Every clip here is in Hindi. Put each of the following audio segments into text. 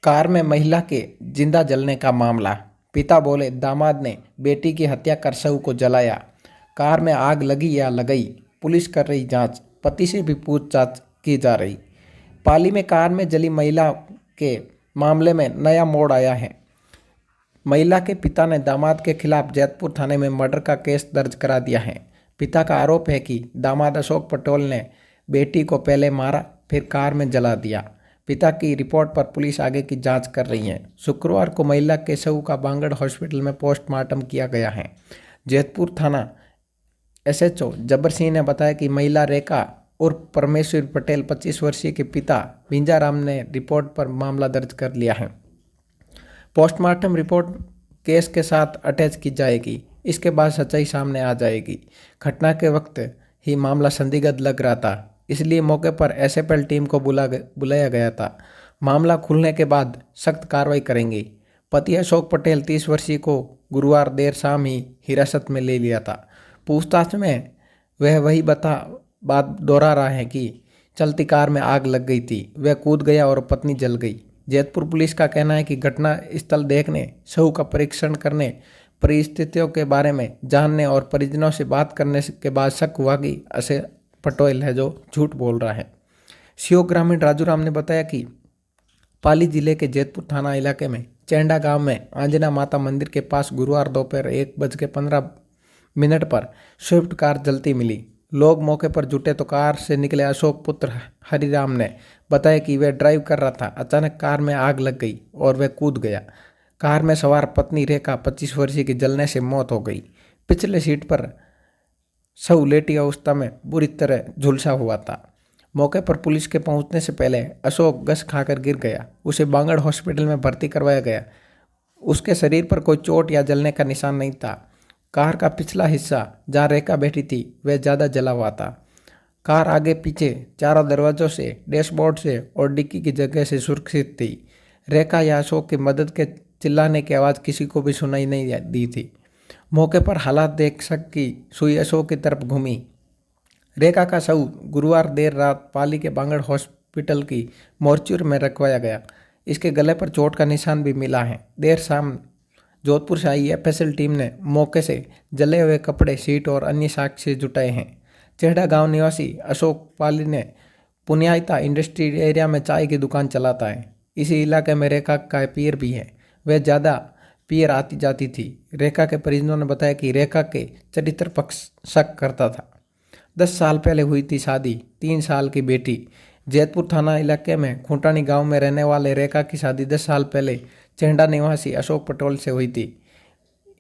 कार में महिला के जिंदा जलने का मामला। पिता बोले दामाद ने बेटी की हत्या कर शव को जलाया। कार में आग लगी या लगई, पुलिस कर रही जांच। पति से भी पूछताछ की जा रही। पाली में कार में जली महिला के मामले में नया मोड़ आया है। महिला के पिता ने दामाद के खिलाफ जैतपुर थाने में मर्डर का केस दर्ज करा दिया है। पिता का आरोप है कि दामाद अशोक पटोल ने बेटी को पहले मारा, फिर कार में जला दिया। पिता की रिपोर्ट पर पुलिस आगे की जांच कर रही है। शुक्रवार को महिला के शव का बांगड़ हॉस्पिटल में पोस्टमार्टम किया गया है। जैतपुर थाना एसएचओ जब्बर सिंह ने बताया कि महिला रेखा और परमेश्वर पटेल 25 वर्षीय के पिता बिंजाराम ने रिपोर्ट पर मामला दर्ज कर लिया है। पोस्टमार्टम रिपोर्ट केस के साथ अटैच की जाएगी। इसके बाद सच्चाई सामने आ जाएगी। घटना के वक्त ही मामला संदिग्ध लग रहा था, इसलिए मौके पर एसएफएल टीम को बुलाया गया था। मामला खुलने के बाद सख्त कार्रवाई करेंगे। पति अशोक पटेल 30 वर्षीय को गुरुवार देर शाम ही हिरासत में ले लिया था। पूछताछ में वह वही बात दोहरा रहा है कि चलती कार में आग लग गई थी, वह कूद गया और पत्नी जल गई। जैतपुर पुलिस का कहना है कि घटना स्थल देखने, शव का परीक्षण करने, परिस्थितियों के बारे में जानने और परिजनों से बात करने के बाद शक हुआ कि अशोक पटेल है जो झूठ बोल रहा है। सीओ ग्रामीण राजू राम ने बताया कि पाली जिले के जैतपुर थाना इलाके में चेंडा गांव में आंजना माता मंदिर के पास गुरुवार दोपहर 1:15 पर स्विफ्ट कार जलती मिली। लोग मौके पर जुटे तो कार से निकले अशोक पुत्र हरिराम ने बताया कि वह ड्राइव कर रहा था। अचानक कार में आग लग गई और वह कूद गया। कार में सवार पत्नी रेखा 25 वर्षीय की जलने से मौत हो गई। पिछले सीट पर शव लेटी अवस्था में बुरी तरह झुलसा हुआ था। मौके पर पुलिस के पहुंचने से पहले अशोक गश खाकर गिर गया। उसे बांगड़ हॉस्पिटल में भर्ती करवाया गया। उसके शरीर पर कोई चोट या जलने का निशान नहीं था। कार का पिछला हिस्सा जहां रेखा बैठी थी वह ज़्यादा जला हुआ था। कार आगे पीछे चारों दरवाजों से, डैशबोर्ड से और डिक्की की जगह से सुरक्षित थी। रेखा या अशोक की मदद के चिल्लाने की आवाज़ किसी को भी सुनाई नहीं दी थी। मौके पर हालात देख शक की सुई अशोक की तरफ घूमी। रेखा का शव गुरुवार देर रात पाली के बांगड़ हॉस्पिटल की मोर्चरी में रखवाया गया। इसके गले पर चोट का निशान भी मिला है। देर शाम जोधपुर से आई एफएसएल टीम ने मौके से जले हुए कपड़े, सीट और अन्य साक्ष्य जुटाए हैं। चेहड़ा गांव निवासी अशोक पाली ने पुनियाता इंडस्ट्री एरिया में चाय की दुकान चलाता है। इसी इलाके में रेखा का पियर भी है। वह ज़्यादा पियर आती जाती थी। रेखा के परिजनों ने बताया कि रेखा के चरित्र पर शक करता था। 10 साल पहले हुई थी शादी, 3 साल की बेटी। जैतपुर थाना इलाके में खूंटानी गांव में रहने वाले रेखा की शादी 10 साल पहले चेंडा निवासी अशोक पटोल से हुई थी।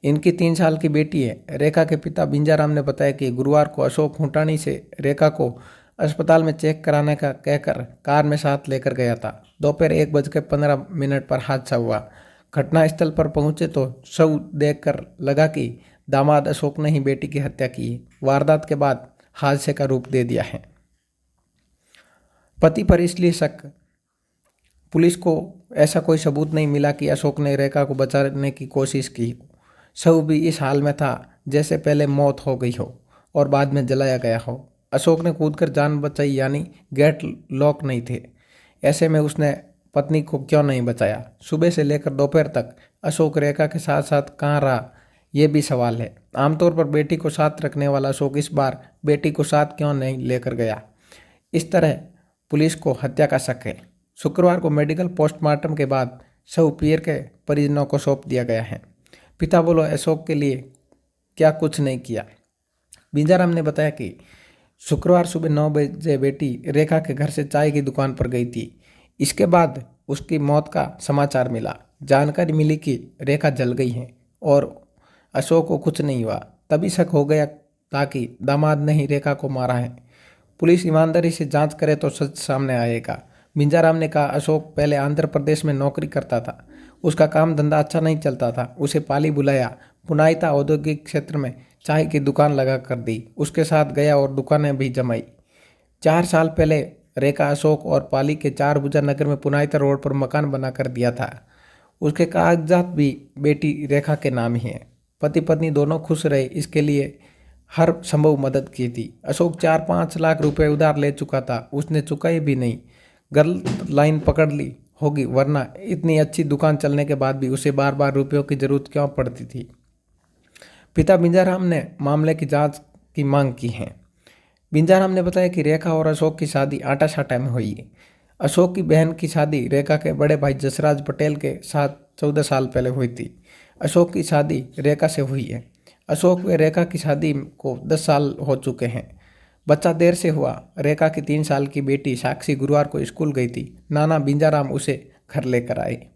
इनकी 3 साल की बेटी है। रेखा के पिता बिंजाराम ने बताया कि गुरुवार को अशोक खूंटानी से रेखा को अस्पताल में चेक कराने का कहकर कार में साथ लेकर गया था। दोपहर 1:15 पर हादसा हुआ। घटनास्थल पर पहुंचे तो शव देखकर लगा कि दामाद अशोक ने ही बेटी की हत्या की। वारदात के बाद हादसे का रूप दे दिया है। पति पर इसलिए शक, पुलिस को ऐसा कोई सबूत नहीं मिला कि अशोक ने रेखा को बचाने की कोशिश की। शव भी इस हाल में था जैसे पहले मौत हो गई हो और बाद में जलाया गया हो। अशोक ने कूदकर जान बचाई, यानी गेट लॉक नहीं थे। ऐसे में उसने पत्नी को क्यों नहीं बचाया? सुबह से लेकर दोपहर तक अशोक रेखा के साथ साथ कहाँ रहा, ये भी सवाल है। आमतौर पर बेटी को साथ रखने वाला अशोक इस बार बेटी को साथ क्यों नहीं लेकर गया? इस तरह पुलिस को हत्या का शक है। शुक्रवार को मेडिकल पोस्टमार्टम के बाद शव पियर के परिजनों को सौंप दिया गया है। पिता बोलो अशोक के लिए क्या कुछ नहीं किया। बिंजाराम ने बताया कि शुक्रवार सुबह 9 बजे बेटी रेखा के घर से चाय की दुकान पर गई थी। इसके बाद उसकी मौत का समाचार मिला। जानकारी मिली कि रेखा जल गई है और अशोक को कुछ नहीं हुआ। तभी शक हो गया ताकि दामाद ने ही रेखा को मारा है। पुलिस ईमानदारी से जांच करे तो सच सामने आएगा। बिंजाराम ने कहा अशोक पहले आंध्र प्रदेश में नौकरी करता था। उसका काम धंधा अच्छा नहीं चलता था। उसे पाली बुलाया, पुनाइता औद्योगिक क्षेत्र में चाय की दुकान लगा कर दी। उसके साथ गया और दुकानें भी जमाई। 4 साल पहले रेखा अशोक और पाली के 4 भुजा नगर में पुनाइता रोड पर मकान बना कर दिया था। उसके कागजात भी बेटी रेखा के नाम ही हैं। पति पत्नी दोनों खुश रहे, इसके लिए हर संभव मदद की थी। अशोक 4-5 लाख रुपए उधार ले चुका था, उसने चुकाए भी नहीं। गलत लाइन पकड़ ली। होगी, वरना इतनी अच्छी दुकान चलने के बाद भी उसे बार बार रुपयों की जरूरत क्यों पड़ती थी। पिता बिंजाराम ने मामले की जांच की मांग की है। बिंजाराम ने बताया कि रेखा और अशोक की शादी आटा साटा में हुई है। अशोक की बहन की शादी रेखा के बड़े भाई जसराज पटेल के साथ 14 साल पहले हुई थी। अशोक की शादी रेखा से हुई है। अशोक व रेखा की शादी को 10 साल हो चुके हैं। बच्चा देर से हुआ। रेखा की 3 साल की बेटी साक्षी गुरुवार को स्कूल गई थी। नाना बिंजाराम उसे घर लेकर आए।